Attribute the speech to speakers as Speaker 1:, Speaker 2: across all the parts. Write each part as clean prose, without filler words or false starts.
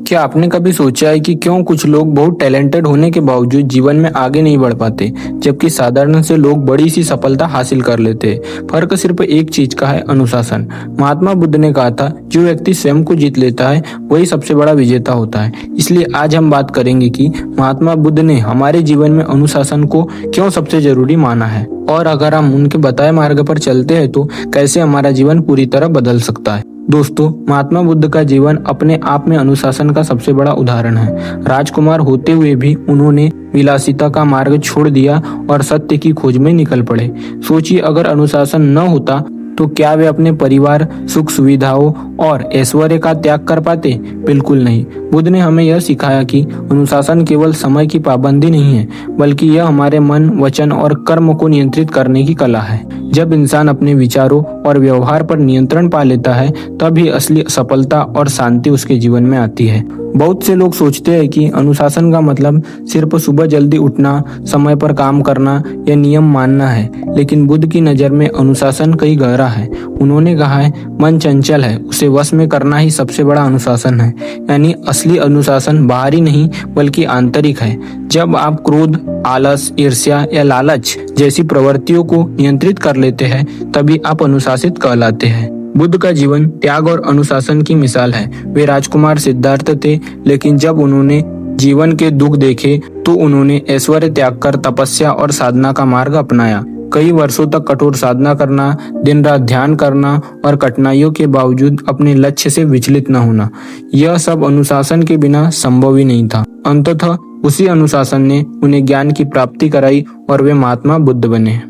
Speaker 1: क्या आपने कभी सोचा है कि क्यों कुछ लोग बहुत टैलेंटेड होने के बावजूद जीवन में आगे नहीं बढ़ पाते, जबकि साधारण से लोग बड़ी सी सफलता हासिल कर लेते हैं। फर्क सिर्फ एक चीज का है, अनुशासन। महात्मा बुद्ध ने कहा था, जो व्यक्ति स्वयं को जीत लेता है वही सबसे बड़ा विजेता होता है। इसलिए आज हम बात करेंगे कि महात्मा बुद्ध ने हमारे जीवन में अनुशासन को क्यों सबसे जरूरी माना है, और अगर हम उनके बताए मार्ग पर चलते हैं तो कैसे हमारा जीवन पूरी तरह बदल सकता है। दोस्तों, महात्मा बुद्ध का जीवन अपने आप में अनुशासन का सबसे बड़ा उदाहरण है। राजकुमार होते हुए भी उन्होंने विलासिता का मार्ग छोड़ दिया और सत्य की खोज में निकल पड़े। सोचिए, अगर अनुशासन न होता तो क्या वे अपने परिवार, सुख सुविधाओं और ऐश्वर्य का त्याग कर पाते? बिल्कुल नहीं। बुद्ध ने हमें यह सिखाया कि अनुशासन केवल समय की पाबंदी नहीं है, बल्कि यह हमारे मन, वचन और कर्म को नियंत्रित करने की कला है। जब इंसान अपने विचारों और व्यवहार पर नियंत्रण पा लेता है, तभी असली सफलता और शांति उसके जीवन में आती है। बहुत से लोग सोचते हैं कि अनुशासन का मतलब सिर्फ सुबह जल्दी उठना, समय पर काम करना या नियम मानना है, लेकिन बुद्ध की नज़र में अनुशासन कहीं गहरा है। उन्होंने कहा है, मन चंचल है, उसे वश में करना ही सबसे बड़ा अनुशासन है। यानी असली अनुशासन बाहरी नहीं बल्कि आंतरिक है। जब आप क्रोध, आलस, ईर्ष्या या लालच जैसी प्रवृत्तियों को नियंत्रित कर लेते हैं, तभी आप अनुशासित कहलाते हैं। बुद्ध का जीवन त्याग और अनुशासन की मिसाल है। वे राजकुमार सिद्धार्थ थे, लेकिन जब उन्होंने जीवन के दुख देखे तो उन्होंने ऐश्वर्य त्याग कर तपस्या और साधना का मार्ग अपनाया। कई वर्षों तक कठोर साधना करना, दिन रात ध्यान करना और कठिनाइयों के बावजूद अपने लक्ष्य से विचलित न होना, यह सब अनुशासन के बिना संभव ही नहीं था। अंततः उसी अनुशासन ने उन्हें ज्ञान की प्राप्ति कराई और वे महात्मा बुद्ध बने।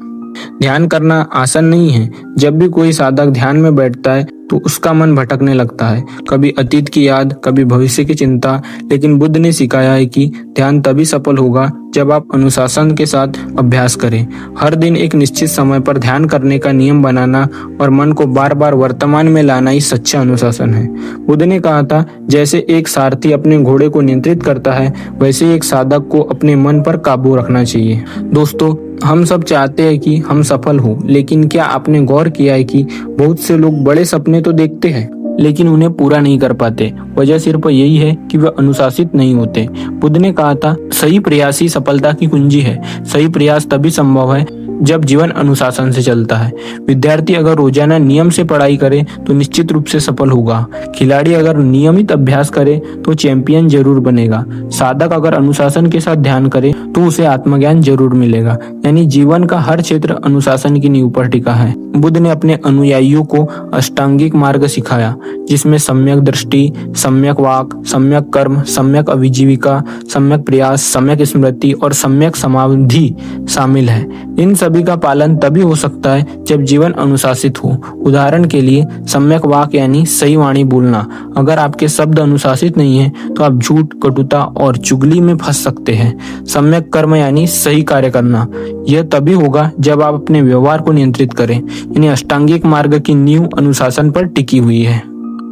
Speaker 1: ध्यान करना आसान नहीं है। जब भी कोई साधक ध्यान में बैठता है तो उसका मन भटकने लगता है, कभी अतीत की याद, कभी भविष्य की चिंता। लेकिन बुद्ध ने सिखाया है कि ध्यान तभी सफल होगा जब आप अनुशासन के साथ अभ्यास करें। हर दिन एक निश्चित समय पर ध्यान करने का नियम बनाना और मन को बार बार वर्तमान में लाना ही सच्चा अनुशासन है। बुद्ध ने कहा था, जैसे एक सारथी अपने घोड़े को नियंत्रित करता है, वैसे एक साधक को अपने मन पर काबू रखना चाहिए। दोस्तों, हम सब चाहते हैं कि हम सफल हो, लेकिन क्या आपने गौर किया है कि बहुत से लोग बड़े सपने तो देखते हैं लेकिन उन्हें पूरा नहीं कर पाते? वजह सिर्फ यही है कि वे अनुशासित नहीं होते। बुद्ध ने कहा था, सही प्रयास ही सफलता की कुंजी है। सही प्रयास तभी संभव है जब जीवन अनुशासन से चलता है। विद्यार्थी अगर रोजाना नियम से पढ़ाई करे तो निश्चित रूप से सफल होगा। खिलाड़ी अगर नियमित अभ्यास करे तो चैंपियन जरूर बनेगा। साधक अगर अनुशासन के साथ ध्यान करे तो उसे आत्मज्ञान जरूर मिलेगा। यानी जीवन का हर क्षेत्र अनुशासन की नींव पर टिका है। बुद्ध ने अपने अनुयायियों को अष्टांगिक मार्ग सिखाया, जिसमें सम्यक दृष्टि, सम्यक वाक, सम्यक कर्म, सम्यक अभिजीविका, सम्यक प्रयास, सम्यक स्मृति और सम्यक समाधि शामिल है। इन सभी का पालन तभी हो सकता है जब जीवन अनुशासित हो। उदाहरण के लिए, सम्यक वाक यानी सही वाणी बोलना। अगर आपके शब्द अनुशासित नहीं है तो आप झूठ, कटुता और चुगली में फंस सकते हैं। सम्यक कर्म यानी सही कार्य करना। यह तभी होगा जब आप अपने व्यवहार को नियंत्रित करें। यानी अष्टांगिक मार्ग की नींव अनुशासन पर टिकी हुई है।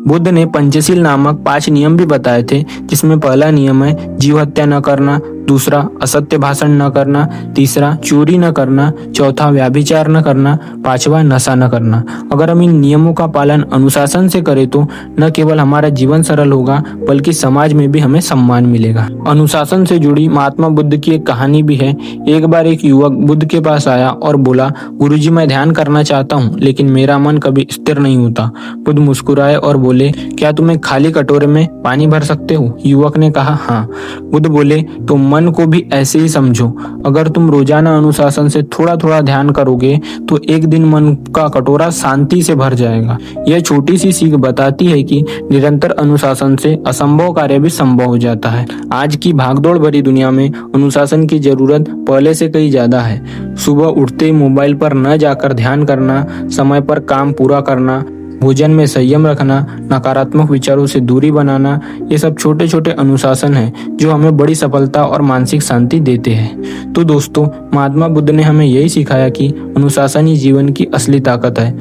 Speaker 1: बुद्ध ने पंचशील नामक 5 नियम भी बताए थे, जिसमें पहला नियम है जीव हत्या न करना, दूसरा असत्य भाषण न करना, तीसरा चोरी न करना, चौथा व्याभिचार न करना, पांचवा नशा न करना। अगर हम इन नियमों का पालन अनुशासन से करें तो न केवल हमारा जीवन सरल होगा बल्कि समाज में भी हमें सम्मान मिलेगा। अनुशासन से जुड़ी महात्मा बुद्ध की एक कहानी भी है। एक बार एक युवक बुद्ध के पास आया और बोला, गुरुजी, मैं ध्यान करना चाहता हूँ लेकिन मेरा मन कभी स्थिर नहीं होता। बुद्ध मुस्कुराए और बोले, क्या तुम्हें खाली कटोरे में पानी भर सकते हो? युवक ने कहा, हाँ। बुद्ध बोले, तो मन को भी ऐसे ही समझो। अगर तुम रोजाना अनुशासन से थोड़ा थोड़ा ध्यान करोगे तो एक दिन मन का कटोरा शांति से भर जाएगा। यह छोटी सी सीख बताती है कि निरंतर अनुशासन से असंभव कार्य भी संभव हो जाता है। आज की भागदौड़ भरी दुनिया में अनुशासन की जरूरत पहले से कहीं ज्यादा है। सुबह उठते ही मोबाइल पर न जाकर ध्यान करना, समय पर काम पूरा करना, भोजन में संयम रखना, नकारात्मक विचारों से दूरी बनाना, ये सब छोटे छोटे अनुशासन हैं जो हमें बड़ी सफलता और मानसिक शांति देते हैं। तो दोस्तों, महात्मा बुद्ध ने हमें यही सिखाया कि अनुशासन ही जीवन की असली ताकत है।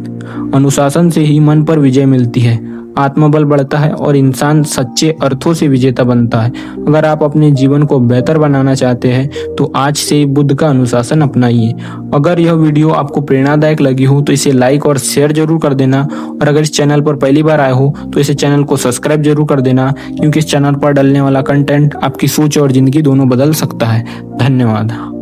Speaker 1: अनुशासन से ही मन पर विजय मिलती है। आत्मबल बढ़ता है और इंसान सच्चे अर्थों से विजेता बनता है। अगर आप अपने जीवन को बेहतर बनाना चाहते हैं तो आज से ही बुद्ध का अनुशासन अपनाइए। अगर यह वीडियो आपको प्रेरणादायक लगी हो तो इसे लाइक और शेयर जरूर कर देना, और अगर इस चैनल पर पहली बार आए हो तो इसे चैनल को सब्सक्राइब जरूर कर देना, क्योंकि इस चैनल पर डलने वाला कंटेंट आपकी सोच और जिंदगी दोनों बदल सकता है। धन्यवाद।